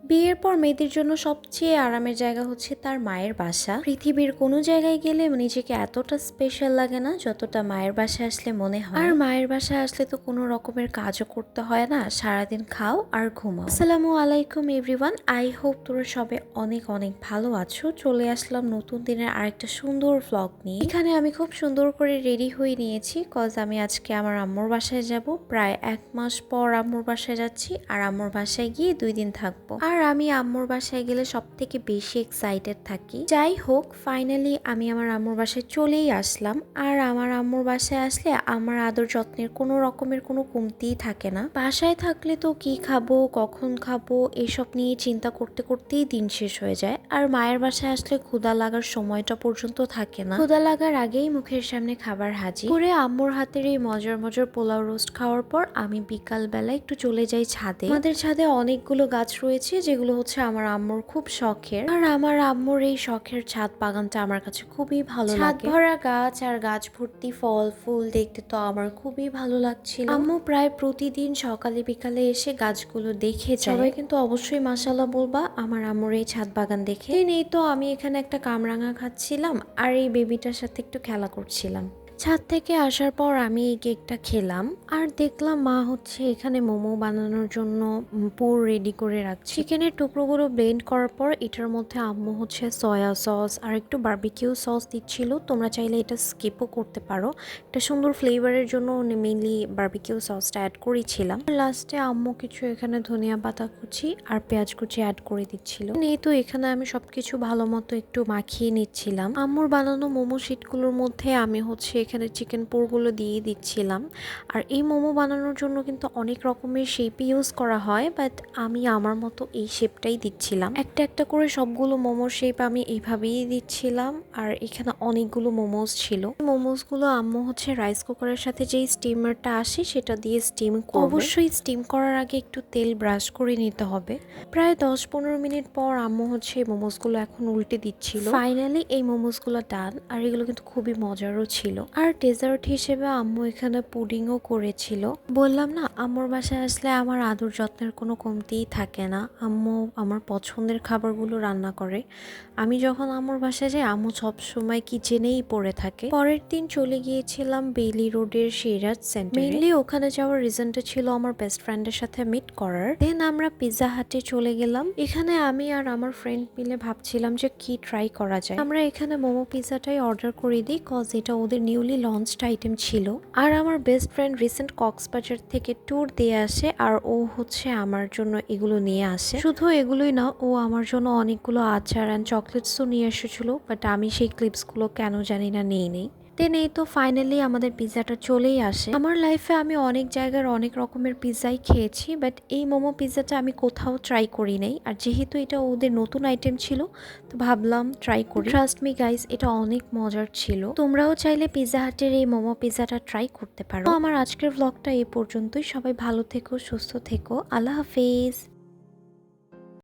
বিয়ের পর মেয়েদের জন্য সবচেয়ে আরামের জায়গা হচ্ছে তার মায়ের বাসা। পৃথিবীর কোনো জায়গায় গেলে নিজেকে এতটা স্পেশাল লাগে না যতটা মায়ের বাসায় আসলে মনে হয়। আর মায়ের বাসায় আসলে তো কোনো রকমের কাজও করতে হয় না, সারাদিন খাও আর ঘুমাও। আসসালামু আলাইকুম এভরিওয়ান, আই হোপ তোরা সবাই অনেক অনেক ভালো আছো। চলে আসলাম নতুন দিনের আরেকটা সুন্দর ভ্লগ নিয়ে। এখানে আমি খুব সুন্দর করে রেডি হয়ে নিয়েছি, কজ আমি আজকে আমার আম্মুর বাসায় যাব। প্রায় 1 মাস পর আম্মুর বাসায় যাচ্ছি, আর আম্মুর বাসায় গিয়ে 2 দিন থাকবো। আর আমি আম্মুর বাসায় গেলে সব থেকে বেশি এক্সাইটেড থাকি। যাই হোক, ফাইনালি আমি আমার আম্মুর বাসায় চলেই আসলাম। আর আমার আম্মুর বাসায় আসলে আমার আদর যত্নের কোনো রকমের কোনো কমতিই থাকে না। বাসায় থাকলে তো কি খাবো, কখন খাবো, এসব নিয়ে চিন্তা করতে করতেই দিন শেষ হয়ে যায়। আর মায়ের বাসায় আসলে ক্ষুধা লাগার সময়টা পর্যন্ত থাকে না। ক্ষুধা লাগার আগেই মুখের সামনে খাবার হাজির করে আম্মুর হাতের এই মজার মজার পোলাও রোস্ট খাওয়ার পর আমি বিকাল বেলা একটু চলে যাই ছাদে। আমাদের ছাদে অনেকগুলো গাছ রয়েছে যেগুলো হচ্ছে আমার আম্মুর খুব শখের। আর আমার আম্মুর এই শখের ছাদ বাগানটা আমার কাছে খুবই ভালো লাগে। ছাদ ভরা গাছ আর গাছ ভর্তি ফল ফুল দেখতে তো আমার খুবই ভালো লাগছিল। আম্মু প্রায় প্রতিদিন সকালে বিকালে এসে গাছগুলো দেখে যায়। সবাই কিন্তু অবশ্যই মাশাআল্লাহ বলবা আমার আম্মুর এই ছাদ বাগান দেখে। এই তো আমি এখানে একটা কামরাঙা খাচ্ছিলাম আর এই বেবিটার সাথে একটু খেলা করছিলাম। ছাদ থেকে আসার পর আমি এই কেকটা খেলাম আর দেখলাম মা হচ্ছে এখানে মোমো বানানোর জন্য পুর রেডি করে রাখছে। চিকেনের টুকরোগুলো ব্লেন্ড করার পর এটার মধ্যে আম্মু হচ্ছে সয়া সস আর একটু বারবিকিউ সস দিচ্ছিল। তোমরা চাইলে এটা স্কিপও করতে পারো, একটা সুন্দর ফ্লেভারের জন্য মেইনলি বারবিকিউ সসটা অ্যাড করেছিলাম। লাস্টে আম্মু কিছু এখানে ধনিয়া পাতা কুচি আর পেঁয়াজ কুচি অ্যাড করে দিচ্ছিল। এই তো এখানে আমি সবকিছু ভালো মতো একটু মাখিয়ে নিচ্ছিলাম। আম্মুর বানানো মোমো শিটগুলোর মধ্যে আমি হচ্ছে এখানে চিকেন পোরগুলো দিয়ে দিচ্ছিলাম। আর এই মোমো বানানোর জন্য কিন্তু অনেক রকমের শেপ ইউজ করা হয়, বাট আমি আমার মতো এই শেপটাই দিচ্ছিলাম। একটা একটা করে সবগুলো মোমোর শেপ আমি এইভাবেই দিচ্ছিলাম। আর এখানে অনেকগুলো মোমোস ছিল। মোমোসগুলো আম্মু হচ্ছে রাইস কুকারের সাথে যেই স্টিমারটা আসে সেটা দিয়ে স্টিম করবে। অবশ্যই স্টিম করার আগে একটু তেল ব্রাশ করে নিতে হবে। প্রায় 10-15 মিনিট পর আম্মু হচ্ছে এই মোমোসগুলো এখন উল্টে দিচ্ছিল। ফাইনালি এই মোমোসগুলো ডান, আর এগুলো কিন্তু খুবই মজারও ছিল। আর ডেজার্ট হিসেবে আম্মু এখানে পুডিংও করেছিল। বললাম না, আম্মুর বাসায় আসলে আমার আদর যত্নের কোনো কমতিই থাকে না। আম্মু আমার পছন্দের খাবারগুলো রান্না করে। আমি যখন আম্মুর বাসায় যাই আম্মু সবসময় কিচেনেই পড়ে থাকে। পরের দিন চলে গিয়েছিলাম বেইলি রোডের সিরাজ সেন্টারে। মেইনলি ওখানে যাওয়ার রিজনটা ছিল আমার বেস্ট ফ্রেন্ডের সাথে মিট করার। দেন আমরা পিৎজা হাটে চলে গেলাম। এখানে আমি আর আমার ফ্রেন্ড মিলে ভাবছিলাম যে কি ট্রাই করা যায়। আমরা এখানে মোমো পিৎজাটাই অর্ডার করে দিই, কজ এটা ওদের নিউলি লঞ্চড আইটেম ছিল। আর আমার বেস্ট ফ্রেন্ড রিসেন্ট কক্সবাজার থেকে ট্যুর দিয়ে আসে, আর ও হচ্ছে আমার জন্য এগুলো নিয়ে আসে। শুধু এগুলোই না, ও আমার জন্য অনেকগুলো আচার অ্যান্ড চকলেটসও নিয়ে এসেছিল, বাট আমি সেই ক্লিপসগুলো কেন জানি না নিয়ে নেই। দেন এই তো ফাইনালি আমাদের পিৎজাটা চলেই আসে। আমার লাইফে আমি অনেক জায়গার অনেক রকমের পিৎজাই খেয়েছি, বাট এই মোমো পিৎজাটা আমি কোথাও ট্রাই করি নাই। আর যেহেতু এটা ওদের নতুন আইটেম ছিল তো ভাবলাম ট্রাই করি। ট্রাস্ট মি গাইস, এটা অনেক মজার ছিল। তোমরাও চাইলে পিৎজা হাটের এই মোমো পিৎজাটা ট্রাই করতে পারো। আমার আজকের ভ্লগটা এই পর্যন্তই। সবাই ভালো থেকো, সুস্থ থেকো, আল্লাহ হাফেজ।